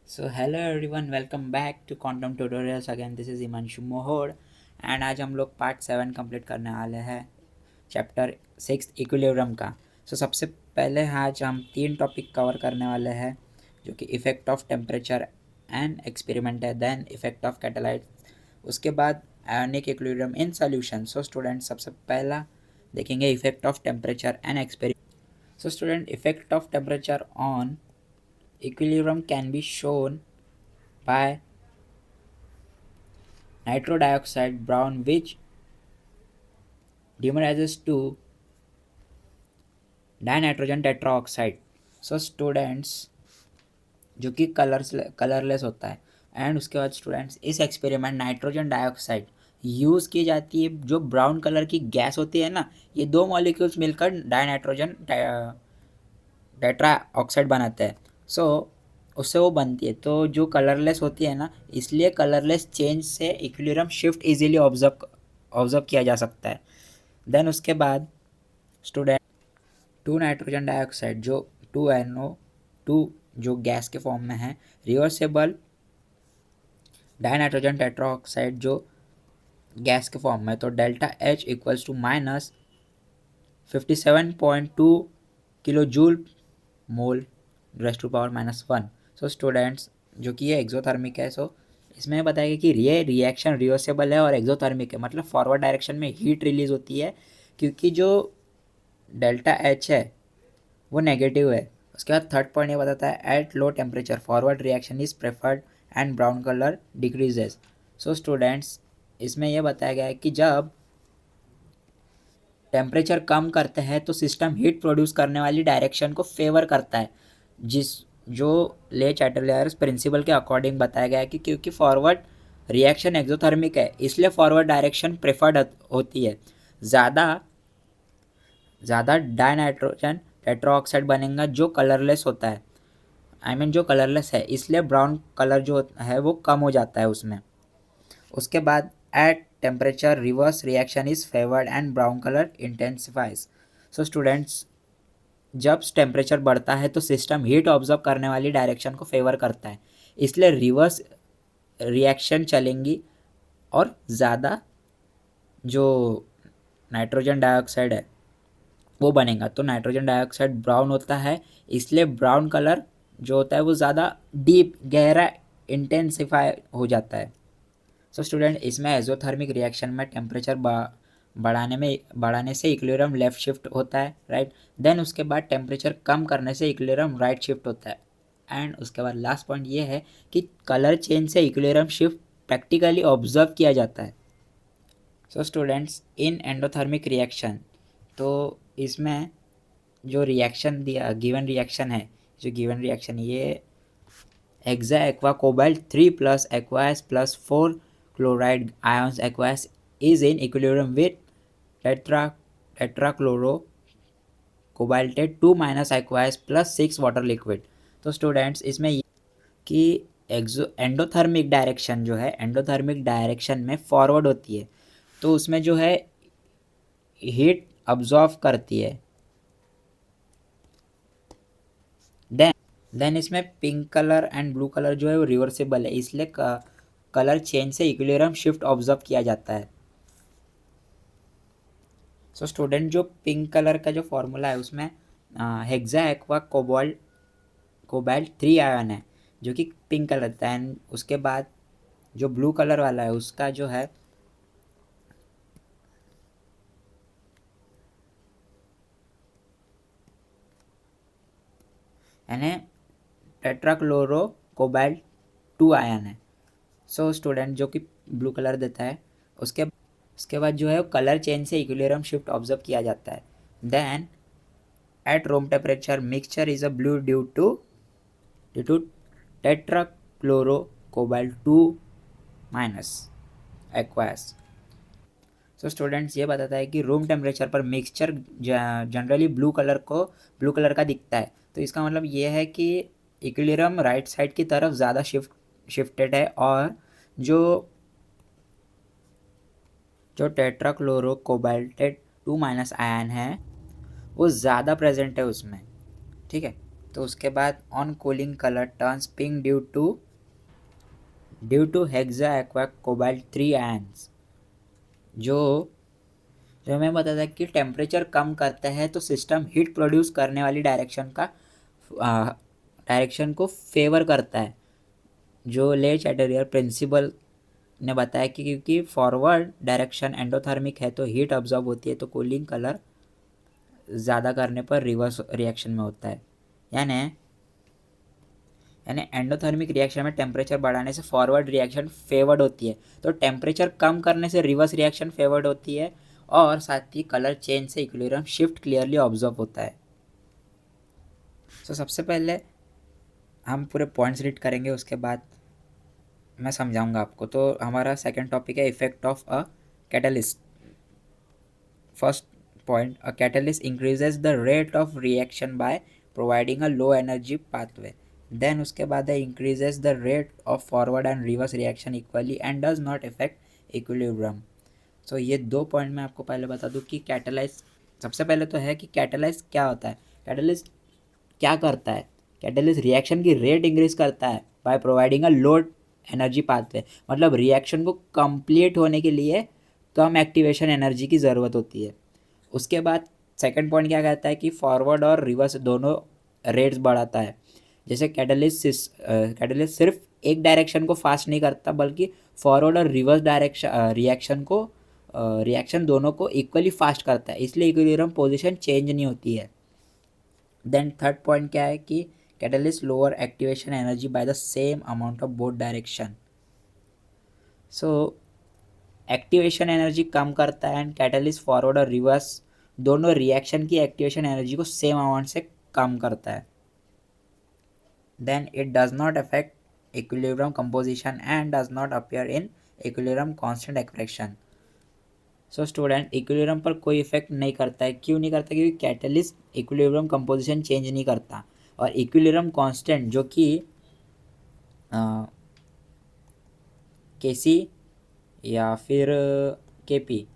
So hello everyone, welcome back to quantum tutorials again. This is Himanshu Mohod and आज हम लोग part 7 complete करने वाले हैं चैप्टर 6 इक्विलिब्रियम का। सबसे पहले आज हम 3 टॉपिक कवर करने वाले हैं जो कि effect of temperature and experiment है, देन इफ़ेक्ट ऑफ कैटालाइट, उसके बाद ionic equilibrium in solution. Student सबसे पहला देखेंगे effect of temperature and experiment. Student effect of temperature on equilibrium can be shown by nitro dioxide brown which demerizes to dinitrogen tetraoxide। Students जो कि colourless होता है and उसके बाद students इस एक्सपेरिमेंट नाइट्रोजन डाइऑक्साइड यूज़ की जाती है। जो ब्राउन कलर की गैस होती है ना, ये दो मॉलिक्यूल्स मिलकर डाइनाइट्रोजन टेट्रा ऑक्साइड बनाते हैं। उससे वो बनती है। तो जो कलरलेस होती है ना, इसलिए कलरलेस चेंज से इक्विलिब्रियम शिफ्ट इजीली ऑब्जर्व किया जा सकता है। देन उसके बाद स्टूडेंट टू नाइट्रोजन डाइऑक्साइड जो 2NO2 जो गैस के फॉर्म में है, रिवर्सेबल डाइनाइट्रोजन टेट्राऑक्साइड जो गैस के फॉर्म में, तो delta H equals to -57.2 kilo joule mole raise to power -1। Students जो कि ये एक्सोथर्मिक है, इसमें बताएगा कि ये रिएक्शन रिवर्सेबल है और एक्सोथर्मिक है, मतलब फॉरवर्ड डायरेक्शन में हीट रिलीज होती है क्योंकि जो डेल्टा एच है वो नेगेटिव है। उसके बाद थर्ड पॉइंट ये बताता है at low temperature forward reaction is preferred and brown colour decreases. Students इसमें यह बताया गया है कि जब टेम्परेचर कम करते हैं तो सिस्टम हीट प्रोड्यूस करने वाली डायरेक्शन को फेवर करता है, जिस जो ले चैटलर्स प्रिंसिपल के अकॉर्डिंग बताया गया है कि क्योंकि फॉरवर्ड रिएक्शन एक्सोथर्मिक है इसलिए फॉरवर्ड डायरेक्शन प्रेफर्ड होती है। ज़्यादा ज़्यादा डाइनाइट्रोजन टेट्राऑक्साइड बनेगा जो कलरलेस होता है, जो कलरलेस है, इसलिए ब्राउन कलर जो है वो कम हो जाता है उसमें। उसके बाद at temperature reverse reaction is favoured and brown colour intensifies. Students जब टेम्परेचर बढ़ता है तो सिस्टम हीट ऑब्जर्व करने वाली डायरेक्शन को फेवर करता है, इसलिए रिवर्स रिएक्शन चलेंगी और ज़्यादा जो नाइट्रोजन डाइऑक्साइड है वो बनेगा। तो नाइट्रोजन डाइऑक्साइड ब्राउन होता है, इसलिए ब्राउन कलर जो होता है वो ज़्यादा डीप गहरा इंटेंसिफाई हो जाता है। स्टूडेंट इसमें एजोथर्मिक रिएक्शन में टेम्परेचर बढ़ाने से इक्विलिब्रियम लेफ्ट शिफ्ट होता है, राइट। देन उसके बाद टेम्परेचर कम करने से इक्विलिब्रियम राइट शिफ्ट होता है। एंड उसके बाद लास्ट पॉइंट ये है कि कलर चेंज से इक्विलिब्रियम शिफ्ट प्रैक्टिकली ऑब्जर्व किया जाता है। स्टूडेंट्स इन एंडोथर्मिक रिएक्शन, तो इसमें जो रिएक्शन दिया गिवन रिएक्शन है, जो गिवन रिएक्शन ये hexa aqua cobalt 3 plus aqueous plus 4 chloride ions aqueous is in equilibrium with tetrachloro cobaltate 2 minus aqueous plus 6 water liquid। तो स्टूडेंट्स इसमें कि एंडोथर्मिक डायरेक्शन जो है, एंडोथर्मिक डायरेक्शन में फॉरवर्ड होती है, तो उसमें जो है हीट अब्जॉर्व करती है। देन इसमें pink colour and blue colour जो है वो रिवर्सेबल है, इसलिए कलर चेंज से इक्विलिब्रियम शिफ्ट ऑब्जर्व किया जाता है। स्टूडेंट जो पिंक कलर का जो फॉर्मूला है उसमें हेक्सा एक्वा कोबाल्ट 3 आयन है जो कि पिंक कलर था। एंड उसके बाद जो ब्लू कलर वाला है उसका जो है यानी टेट्राक्लोरो कोबाल्ट 2 आयन है। स्टूडेंट जो कि ब्लू कलर देता है, उसके बाद जो है कलर चेंज से इक्विलिब्रियम शिफ्ट ऑब्जर्व किया जाता है। Then at room temperature mixture is a blue due to tetrachloro cobalt 2 minus एक्वास। स्टूडेंट्स ये बताता है कि रूम टेम्परेचर पर मिक्सचर जनरली ब्लू कलर का दिखता है। तो इसका मतलब ये है कि इक्विलिब्रियम राइट साइड की तरफ ज़्यादा शिफ्टेड है और जो जो टेट्राक्लोरो कोबाल्टेट 2 माइनस आयन है वो ज़्यादा प्रेजेंट है उसमें, ठीक है। तो उसके बाद on cooling colour turns pink due to hexa aqua cobalt 3 ions. जो जो मैं बता था कि टेम्परेचर कम करता है तो सिस्टम हीट प्रोड्यूस करने वाली डायरेक्शन को फेवर करता है। जो ले चैटलियर प्रिंसिपल ने बताया कि क्योंकि फॉरवर्ड डायरेक्शन एंडोथर्मिक है तो हीट अब्जॉर्ब होती है, तो कूलिंग कलर ज़्यादा करने पर रिवर्स रिएक्शन में होता है। यानी एंडोथर्मिक रिएक्शन में टेम्परेचर बढ़ाने से फॉरवर्ड रिएक्शन फेवर्ड होती है, तो टेम्परेचर कम करने से रिवर्स रिएक्शन फेवर्ड होती है, और साथ ही कलर चेंज से इक्विलिब्रियम शिफ्ट क्लियरली ऑब्जर्व होता है। तो सबसे पहले हम पूरे पॉइंट्स रीड करेंगे, उसके बाद मैं समझाऊंगा आपको। तो हमारा सेकंड टॉपिक है effect of a catalyst. First point, a catalyst increases the rate of reaction by providing a low energy pathway. Then उसके बाद है increases the rate of forward and reverse reaction equally and does not affect equilibrium. तो ये 2 point मैं आपको पहले बता दूं कि कैटलाइज, सबसे पहले तो है कि कैटलाइज क्या होता है। कैटलाइज क्या करता है? कैटलिस्ट रिएक्शन की रेट इंक्रीज करता है bye providing a low energy pathway. मतलब रिएक्शन को कंप्लीट होने के लिए कम एक्टिवेशन एनर्जी की ज़रूरत होती है। उसके बाद सेकंड पॉइंट क्या कहता है कि फॉरवर्ड और रिवर्स दोनों रेट्स बढ़ाता है। जैसे कैटलिस्ट सिर्फ एक डायरेक्शन को फास्ट नहीं करता, बल्कि फॉरवर्ड और रिवर्स रिएक्शन दोनों को इक्वली फास्ट करता है, इसलिए इक्विलिब्रियम पोजीशन चेंज नहीं होती है। देन थर्ड पॉइंट क्या है कि catalyst lower activation energy by the same amount of both direction. So activation energy कम करता है एंड कैटलिस्ट फॉरवर्ड और रिवर्स दोनों रिएक्शन की एक्टिवेशन एनर्जी को सेम अमाउंट से कम करता है। Then it does not affect equilibrium composition and does not appear in equilibrium constant expression. So student, equilibrium पर कोई इफेक्ट नहीं करता है। क्यों नहीं करता? क्योंकि कैटलिस्ट इक्विलिब्रियम कंपोजिशन चेंज नहीं करता, और इक्विलिब्रियम कांस्टेंट जो कि केसी या फिर केपी,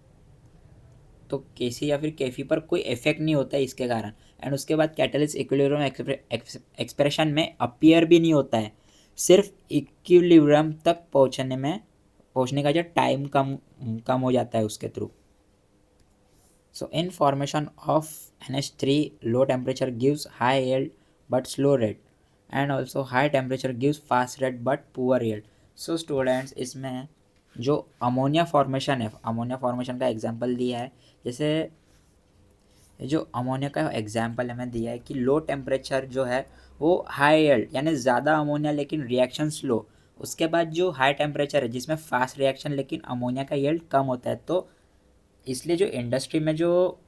तो केसी या फिर केफी पर कोई इफेक्ट नहीं होता है इसके कारण। एंड उसके बाद कैटलिस्ट इक्विलिब्रियम एक्सप्रेशन में अपीयर भी नहीं होता है, सिर्फ इक्विलिब्रियम तक पहुंचने का जो टाइम कम कम हो जाता है उसके through. So in formation of NH3, low temperature gives high yield but slow rate, and also high temperature gives fast rate but poor yield. So students, इसमें जो अमोनिया फॉर्मेशन है, अमोनिया फॉर्मेशन का example दिया है। जैसे जो ammonia का example हमें दिया है कि लो टेम्परेचर जो है वो हाई यील्ड, यानी ज़्यादा अमोनिया लेकिन रिएक्शन स्लो। उसके बाद जो हाई टेम्परेचर है जिसमें फास्ट रिएक्शन लेकिन अमोनिया का यील्ड कम होता है। तो इसलिए जो इंडस्ट्री में जो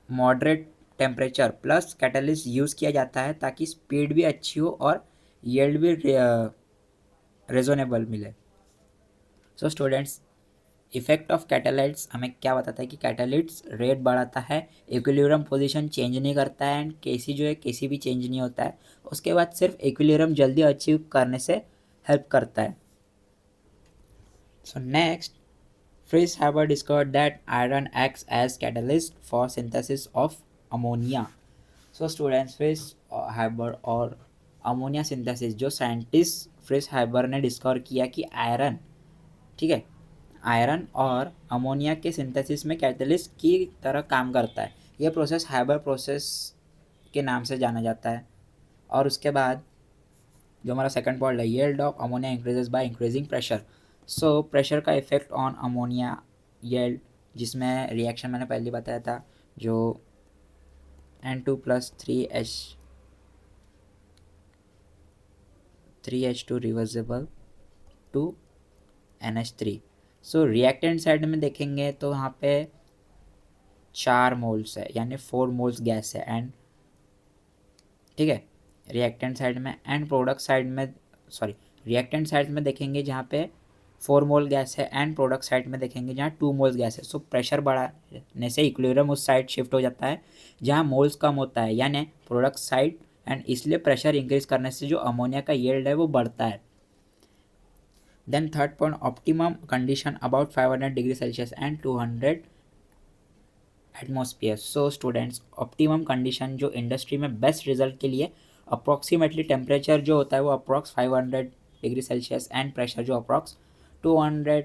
moderate temperature plus catalyst use किया जाता है ताकि स्पीड भी अच्छी हो और यील्ड भी रिजनेबल मिले। सो स्टूडेंट्स, इफेक्ट ऑफ कैटालाइट्स हमें क्या बताता है कि कैटालिट्स रेट बढ़ाता है, इक्विलिब्रियम पोजीशन चेंज नहीं करता है, एंड केसी जो है केसी भी चेंज नहीं होता है। उसके बाद सिर्फ इक्विलिब्रियम जल्दी अचीव करने से हेल्प करता है। So next, Fritz Haber discovered that iron acts as catalyst for synthesis of ammonia. So students, Fritz Haber और अमोनिया सिंथेसिस, जो साइंटिस्ट फ्रिट्ज हाइबर ने डिस्कवर किया कि आयरन, ठीक है, आयरन और अमोनिया के सिंथेसिस में कैटलिस्ट की तरह काम करता है। यह प्रोसेस हाइबर प्रोसेस के नाम से जाना जाता है। और उसके बाद जो हमारा सेकंड पॉइंट है, yield of ammonia increases by increasing pressure. So pressure का इफेक्ट ऑन अमोनिया यील्ड, जिसमें रिएक्शन मैंने पहले बताया था, जो N2 plus 3H2 reversible to NH3। So reactant side में देखेंगे तो यहाँ पे 4 मोल्स है, यानी 4 मोल्स गैस है, एंड ठीक है रिएक्टेंट साइड में। एंड प्रोडक्ट साइड में, सॉरी, रिएक्टेंट साइड में देखेंगे जहाँ पे 4 मोल गैस है, एंड प्रोडक्ट साइड में देखेंगे जहाँ 2 मोल्स गैस है। सो प्रेशर बढ़ाने से इक्विलिब्रियम उस साइड शिफ्ट हो जाता है जहाँ मोल्स कम होता है, यानी प्रोडक्ट साइड, एंड इसलिए प्रेशर इंक्रीज करने से जो अमोनिया का यील्ड है वो बढ़ता है। Then third point, optimum condition about 500 degree Celsius and 200 atmosphere. So students, optimum condition जो इंडस्ट्री में बेस्ट रिजल्ट के लिए अप्रॉक्सीमेटली टेम्परेचर जो होता है वो approx 500 degree Celsius and pressure जो अप्रॉक्स 200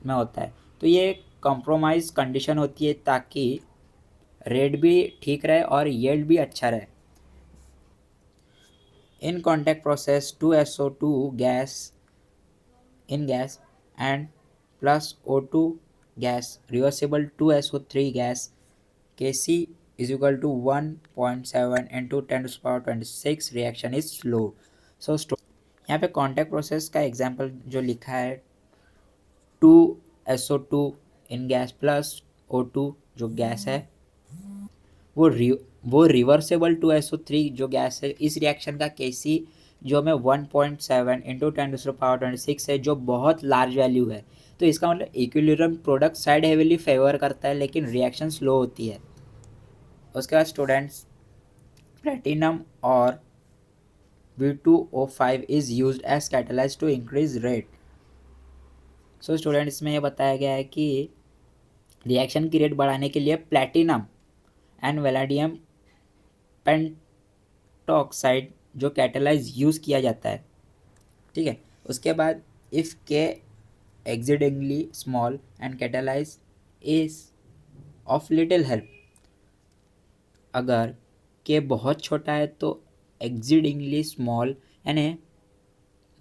में होता है। तो ये कॉम्प्रोमाइज़ कंडीशन होती है ताकि रेट भी ठीक रहे और येल्ड भी अच्छा रहे। In contact process 2SO2 gas in gas and plus O2 gas reversible 2SO3 gas Kc is equal to 1.7 into 10 to the power 26 reaction is slow। so यहाँ पे कॉन्टैक्ट प्रोसेस का एग्जांपल जो लिखा है 2SO2 इन gas plus O2 जो gas है वो वो रिवर्सेबल 2SO3 जो गैस है, इस रिएक्शन का Kc जो हमें 1.7 इंटू 10 टू द पावर 26 है जो बहुत लार्ज वैल्यू है। तो इसका मतलब equilibrium product side heavily favour करता है लेकिन रिएक्शन स्लो होती है। उसके बाद स्टूडेंट्स, प्लेटिनम और V2O5 is used as catalyse to increase rate. So student, इसमें यह बताया गया है कि रिएक्शन की रेट बढ़ाने के लिए प्लेटिनम एंड वेलाडियम पेंटॉक्साइड जो कैटलाइज यूज़ किया जाता है। ठीक है, उसके बाद if K exceedingly small and catalyse is of little help, अगर के बहुत छोटा है तो एक्सिडिंगली स्मॉल यानी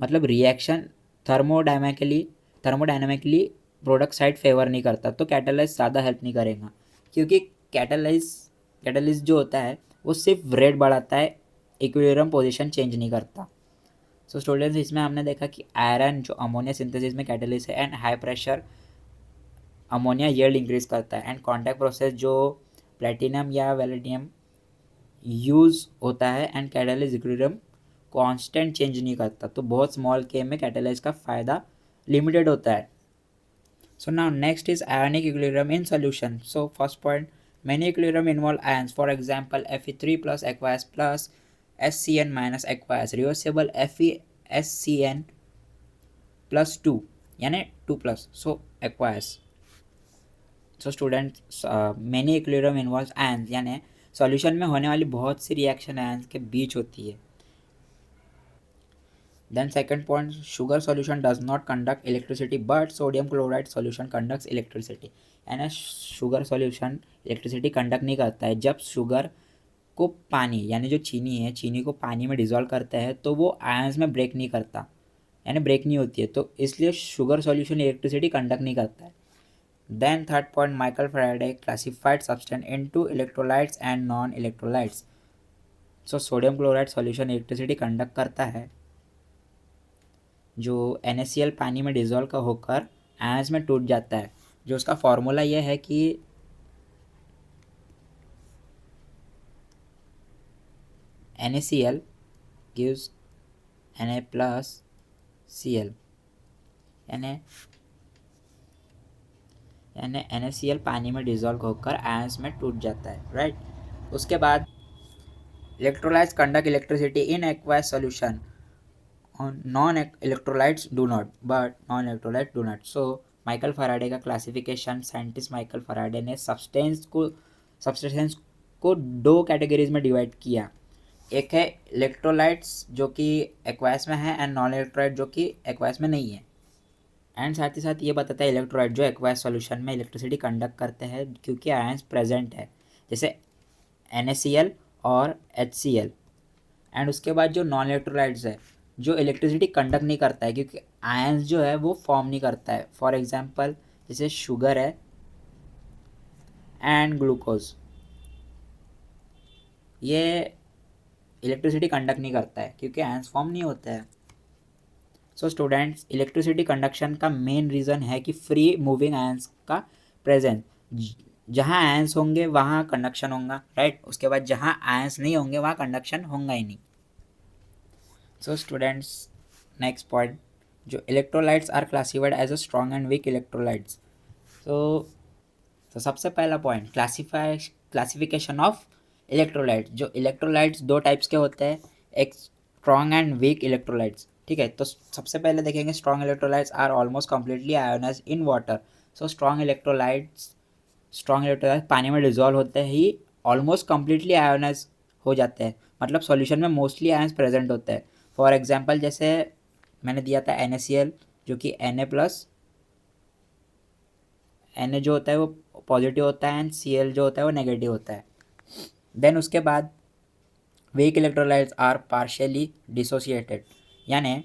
मतलब reaction thermodynamically product side favour नहीं करता तो कैटलाइज ज़्यादा हेल्प नहीं करेगा, क्योंकि कैटलिस्ट जो होता है वो सिर्फ रेट बढ़ाता है, इक्विलिब्रियम पोजीशन चेंज नहीं करता। सो स्टूडेंट्स, इसमें हमने देखा कि आयरन जो अमोनिया सिंथेसिस में कैटलिस्ट है and high pressure ammonia yield increase करता है, एंड कॉन्टैक्ट प्रोसेस जो प्लेटिनम या वेलेडियम यूज़ होता है and catalyst equilibrium constant change नहीं करता। तो बहुत स्मॉल के में कैटलिस्ट का फ़ायदा लिमिटेड होता है। So now next is ionic equilibrium in solution. So first point, many equilibrium involve ions. For example, Fe3 plus aqueous plus SCN minus aqueous, reversible FeSCN plus 2 यानी 2 plus, so aqueous. So students, many equilibrium involves ions यानी solution में होने वाली बहुत सी reaction ions के बीच होती है। Then second point, sugar solution does not conduct electricity but sodium chloride solution conducts electricity। यानी शुगर सॉल्यूशन इलेक्ट्रिसिटी कंडक्ट नहीं करता है। जब शुगर को पानी यानी जो चीनी है, चीनी को पानी में डिज़ोल्व करता है तो वो आयंस में ब्रेक नहीं करता, यानी ब्रेक नहीं होती है, तो इसलिए शुगर सॉल्यूशन इलेक्ट्रिसिटी कंडक्ट नहीं करता है। Then third point, Michael Faraday classified substance into electrolytes and non electrolytes. So sodium chloride solution electricity conduct करता है जो NaCl पानी में डिज़ोल्व का होकर आयंस में टूट जाता है, जो उसका फॉर्मूला ये है कि NaCl gives Na plus Cl यानी NaCl पानी में डिज़ोल्व होकर आयंस में टूट जाता है, राइट। उसके बाद electrolytes conduct electricity in aqueous solution, non electrolytes do not, but non electrolyte do not. So Michael Faraday का क्लासिफिकेशन, साइंटिस्ट माइकल फैराडे ने सब्सटेंस को दो कैटेगरीज में डिवाइड किया। एक है इलेक्ट्रोलाइट्स जो कि एक्वायस में है एंड नॉन इलेक्ट्रोलाइट जो कि एक्वायस में नहीं है। एंड साथ ही साथ ये बताता है इलेक्ट्रोलाइट जो एक्वायस सॉल्यूशन में इलेक्ट्रिसिटी कंडक्ट करते हैं क्योंकि आयंस प्रेजेंट है, जैसे NaCl और HCl। एंड उसके बाद जो नॉन इलेक्ट्रोलाइट्स है जो इलेक्ट्रिसिटी कंडक्ट नहीं करता है क्योंकि आयंस जो है वो फॉर्म नहीं करता है। फॉर एग्जांपल जैसे शुगर है एंड ग्लूकोज, ये इलेक्ट्रिसिटी कंडक्ट नहीं करता है क्योंकि आयंस फॉर्म नहीं होता है। सो स्टूडेंट्स, इलेक्ट्रिसिटी कंडक्शन का मेन रीज़न है कि फ्री मूविंग आयंस का प्रेजेंस, जहाँ आयंस होंगे वहाँ कंडक्शन होगा, राइट। उसके बाद जहाँ आयंस नहीं होंगे वहाँ कंडक्शन होगा ही नहीं। सो स्टूडेंट्स, नेक्स्ट पॉइंट, जो electrolytes are classified as a strong and weak electrolytes. तो सबसे पहला पॉइंट, क्लासिफिकेशन ऑफ इलेक्ट्रोलाइट्स। जो इलेक्ट्रोलाइट्स दो टाइप्स के होते हैं, एक स्ट्रॉन्ग एंड वीक इलेक्ट्रोलाइट्स। ठीक है, तो सबसे पहले देखेंगे strong electrolytes are almost completely ionised in water. So strong electrolytes strong electrolytes पानी में डिजॉल्व होते ही ऑलमोस्ट कम्प्लीटली आयोनाइज हो जाते हैं, मतलब सॉल्यूशन में मोस्टली आयंस प्रेजेंट होते हैं। फॉर एग्जांपल जैसे मैंने दिया था NaCl, जो कि Na जो होता है वो पॉजिटिव होता है एंड Cl जो होता है वो नेगेटिव होता है। देन उसके बाद weak electrolytes are partially dissociated, यानी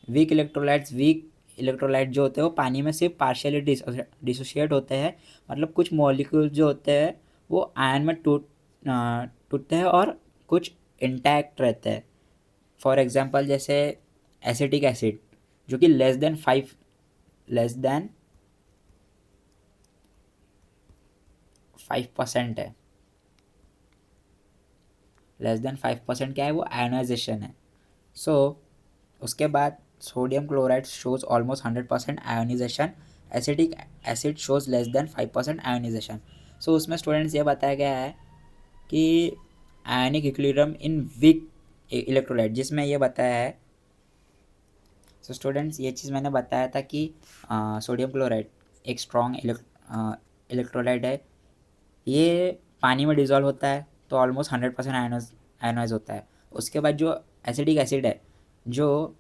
वीक इलेक्ट्रोलाइट जो होते हैं वो पानी में सिर्फ पार्शियली डिसोशिएट होते हैं, मतलब कुछ मॉलिक्यूल्स जो होते हैं वो आयन में टूटते हैं और कुछ इंटैक्ट रहते हैं। फॉर एग्जांपल जैसे एसिटिक एसिड, जो कि लेस देन 5% है, लेस देन 5% क्या है वो आयोनाइजेशन है। सो उसके बाद sodium chloride shows almost 100% ionisation, acetic acid shows less than 5% ionisation. So उसमें स्टूडेंट्स ये बताया गया है कि ionic equilibrium in weak electrolyte, जिसमें ये बताया है। सो स्टूडेंट्स ये चीज़ मैंने बताया था कि सोडियम क्लोराइड एक स्ट्रॉन्ग इलेक्ट्रोलाइट है, ये पानी में डिज़ोल्व होता है तो ऑलमोस्ट 100% आयनाइज होता है। उसके बाद जो एसिडिक एसिड है जो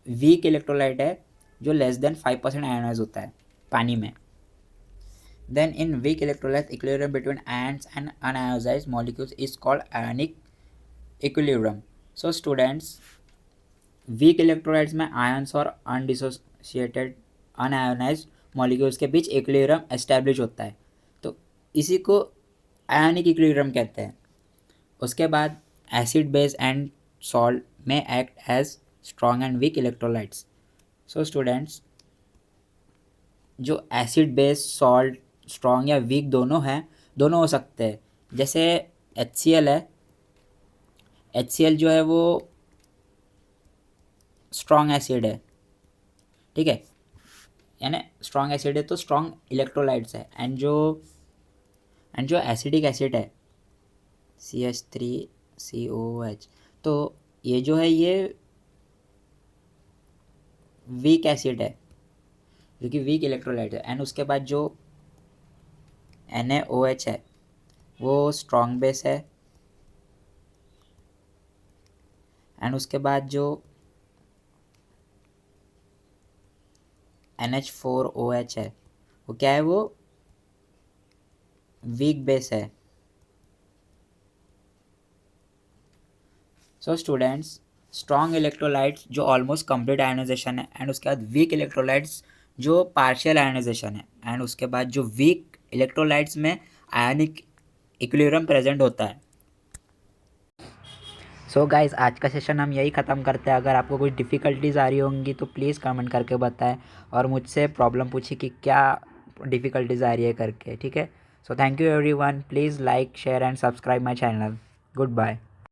वीक इलेक्ट्रोलाइट है, जो लेस देन 5% आयनाइज होता है पानी में। Then in weak electrolyte equilibrium between ions and unionised molecules is called ionic equilibrium. So students weak electrolytes में आयंस और अनडिसोसिएटेड अनआयोनाइज्ड मॉलिक्यूल्स के बीच इक्विलिब्रियम एस्टैब्लिश होता है, तो इसी को आयनिक इक्विलिब्रियम कहते हैं। उसके बाद एसिड बेस एंड सॉल्ट में act as strong and weak electrolytes. So students जो एसिड बेस सॉल्ट स्ट्रॉन्ग या वीक दोनों हैं, दोनों हो सकते हैं। जैसे HCl है, HCl जो है वो स्ट्रॉन्ग एसिड है, ठीक है, यानी स्ट्रॉन्ग एसिड है तो स्ट्रॉन्ग इलेक्ट्रोलाइट्स है। एंड जो एसिडिक एसिड है CH3COOH, तो ये जो है ये वीक एसिड है, जो कि वीक इलेक्ट्रोलाइट है। एंड उसके बाद जो NaOH है वो स्ट्रॉन्ग बेस है। एंड उसके बाद जो NH4OH है वो क्या है, वो वीक बेस है। सो स्टूडेंट्स स्ट्रॉन्ग इलेक्ट्रोलाइट्स जो ऑलमोस्ट कंप्लीट आयोनाइजेशन है, एंड उसके बाद वीक इलेक्ट्रोलाइट्स जो पार्शियल आयोनाइजेशन है, एंड उसके बाद जो वीक इलेक्ट्रोलाइट्स में आयनिक इक्विलिब्रियम प्रेजेंट होता है। सो गाइस आज का सेशन हम यही ख़त्म करते हैं। अगर आपको कुछ डिफ़िकल्टीज़ आ रही होंगी तो प्लीज़ कमेंट करके बताएं और मुझसे प्रॉब्लम पूछिए कि क्या डिफ़िकल्टीज़ आ रही है करके, ठीक है। So thank you everyone, please like share and subscribe my channel. Good bye.